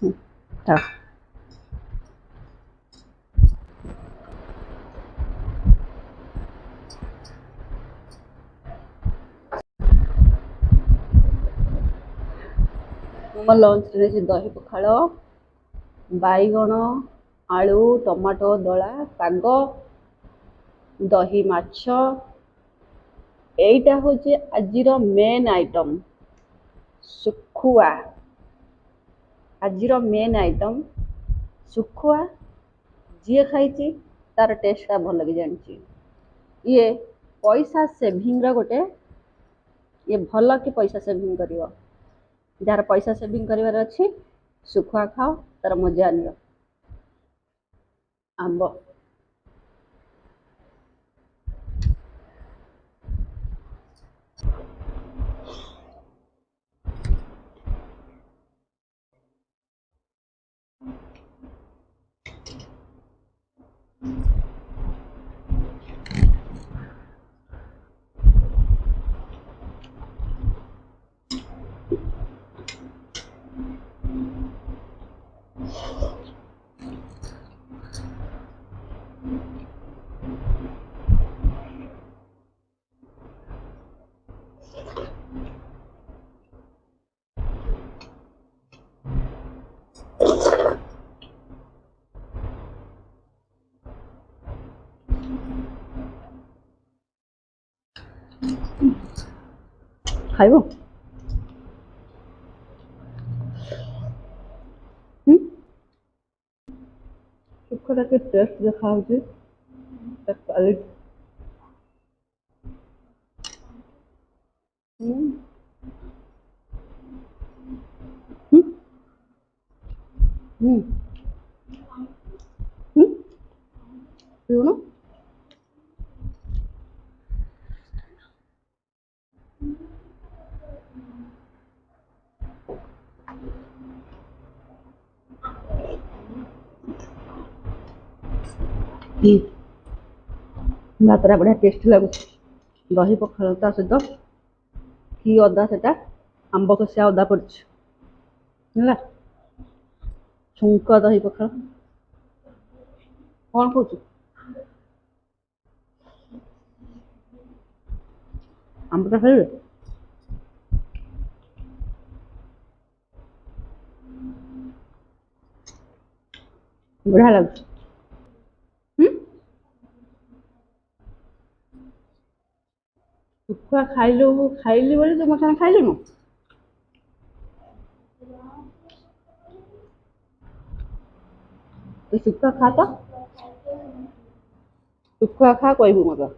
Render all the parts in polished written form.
자, ମୋ ଲଞ୍ଚରେ ସେ ଦହି ପଖାଳ, ବାଇଗଣ, ଆଳୁ, ଟମାଟୋ ଦଳା, ଶାଗ, ଦହି ମାଛ, ଏଇଟା ହେଉଛି ଆଜିର ମେନ୍ ଆଇଟମ୍। ଶୁଖୁଆ, ଆଜିର ମେନ୍ ଆଇଟମ୍ ଶୁଖୁଆ। ଯିଏ ଖାଇଛି ତାର ଟେଷ୍ଟଟା ଭଲ କି ଜାଣିଛି। ଇଏ ପଇସା ସେଭିଂର ଗୋଟେ, ଇଏ ଭଲ କି ପଇସା ସେଭିଂ କରିବ। ଯାହାର ପଇସା ସେଭିଂ କରିବାର ଅଛି ଶୁଖୁଆ ଖାଅ, ତାର ମଜା ନିଅ। ଆମ୍ବ, ଖାଇବ? ଶୁଖୁଆଟା କି ଟେଷ୍ଟ ଦେଖାହେଉଛି, ତା କ୍ୱାଲିଟି। ପିଉନ? ଭାତଟା ବଢ଼ିଆ ଟେଷ୍ଟି ଲାଗୁଛି। ଦହି ପଖାଳ ତା ସହିତ କି ଅଦା ସେଟା, ଆମ୍ବ କଷିଆ ଅଦା ପଡ଼ିଛି ହେଲା। ଛୁଙ୍କ ଦହି ପଖାଳ। କ'ଣ କହୁଛୁ? ଆମ୍ବଟା ଖାଇବେ? ବଢ଼ିଆ ଲାଗୁଛି। ଶୁଖୁଆ ଖାଇଲି ବୋଲି ତୁ ମୋ ସାଙ୍ଗେ ଖାଇଲୁନୁ? ତୁ ଶୁଖୁଆ ଖା ତ, ଶୁଖୁଆ ଖା କହିବୁ ମତେ।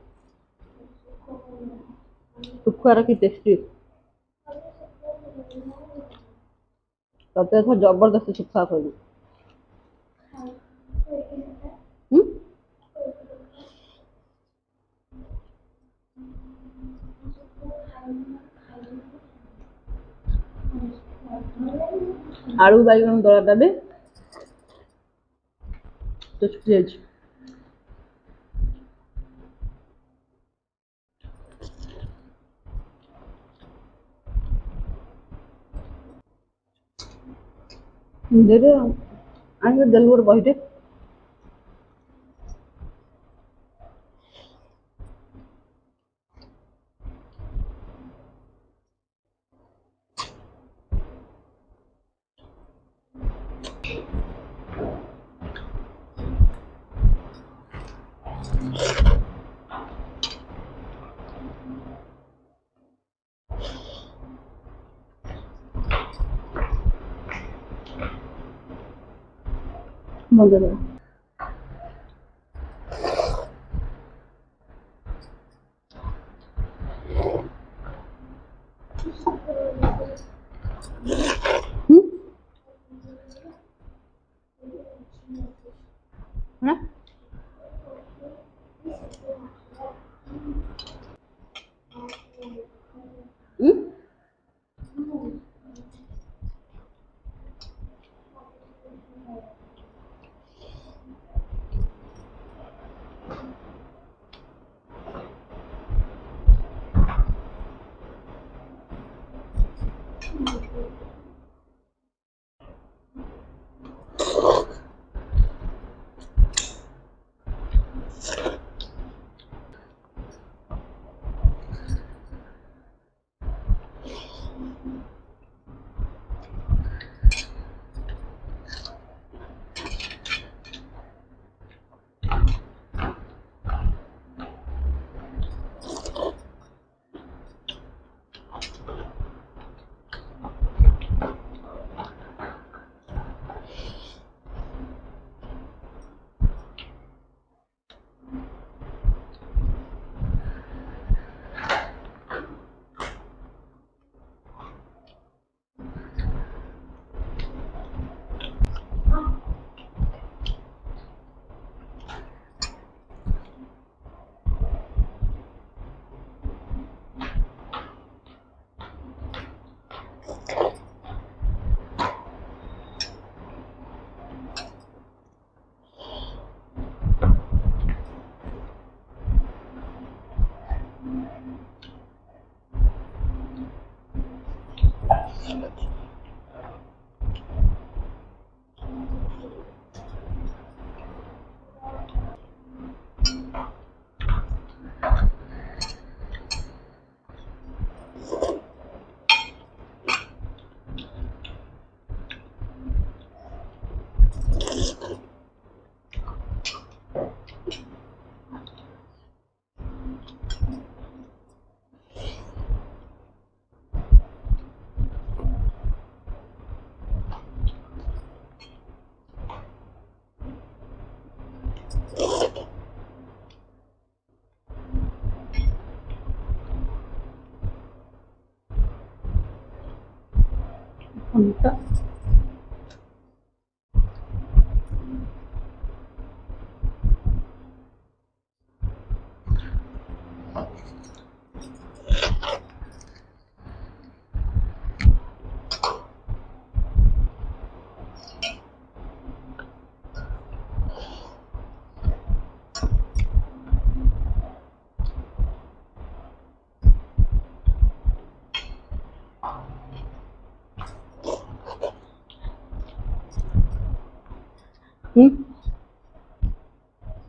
ଶୁଖୁଆର କି ଟେଷ୍ଟି। ତତେ ଏଥର ଜବରଦସ୍ତି ଶୁଖୁଆ ଖୋଇବି। ଆଳୁ ବାଇଗଣ ଦଳାଟା ବି ଟେଷ୍ଟି ଅଛି। ଦେରେ ଆଣିକି ଦେଲୁ ଗୋଟେ ବହିଟେ। ମଜା ଦେବା। అంతా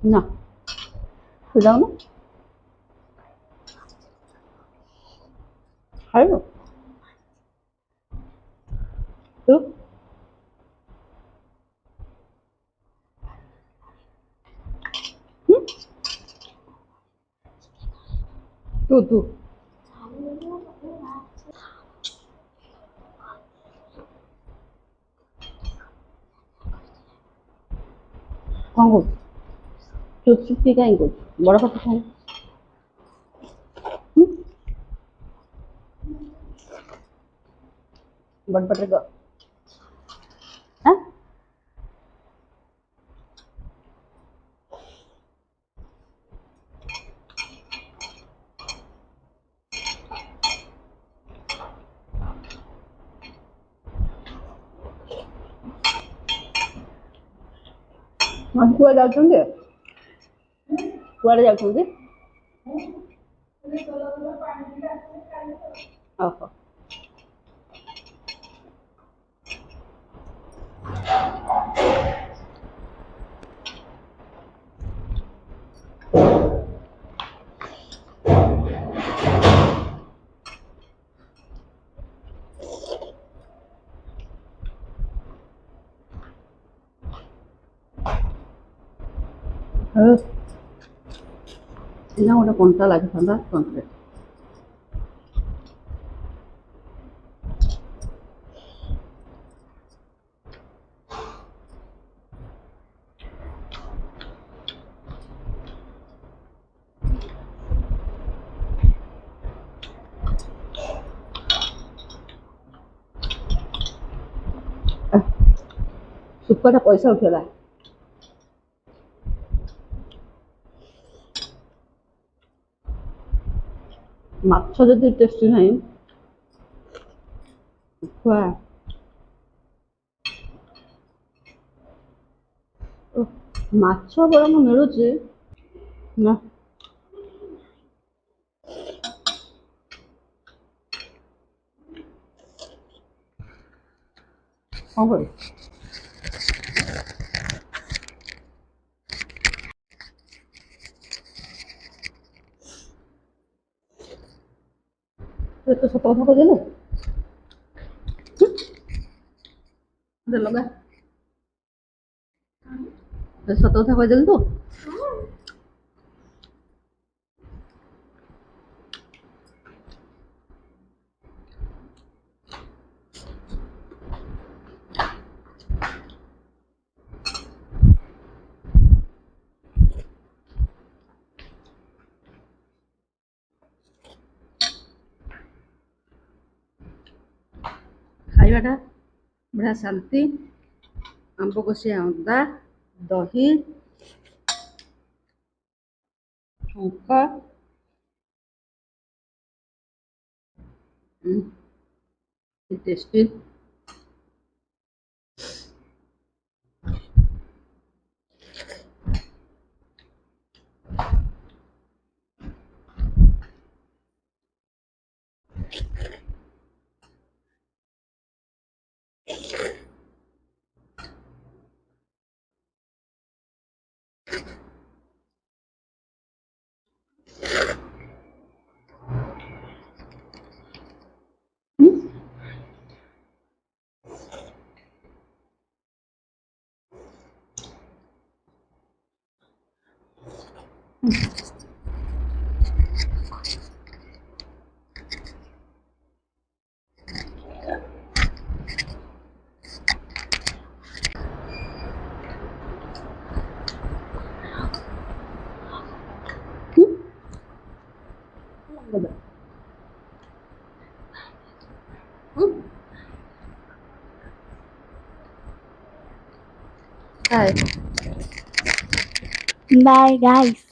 ନା ଯାଉନ ଖାଇବ ତୁ ତୁ ତୁ କ'ଣ କହୁଛୁ ଚୁପ୍ ଚୁପ୍ କାହିଁ କହୁଛୁ ବଡ଼ କଥା ଖାଇ ବଡ଼ ପାଟିରେ କହ ଆଁ କୁଆଡ଼େ ଯାଉଛନ୍ତି କୁଆଡ଼େ ଯାଉଛନ୍ତି ଓହୋ ଏଇନା ଗୋଟେ କଣ୍ଟା ଲାଗିଥାନ୍ତା ତଣ୍ଟିରେ ଶୁଖୁଆଟା ପଇସା ଉଠିଗଲା ମାଛ ଯଦି ଟେଷ୍ଟି ନାହିଁ ଶୁଖୁଆ ମାଛ ବରଂ ମିଳୁଛି ନା କ'ଣ କରିବି ତୁ ଏତେ ସତ କଥା କହିଦେଲୁ ଲଗା ସତ କଥା କହିଦେଲୁ ତୁ ଖାଇବାଟା ବଢ଼ିଆ ଶାନ୍ତି ଆମ୍ବ କଷିଆ ଅଦା ଦହି ଲଙ୍କା ଟେଷ୍ଟି Hi. Bye, guys.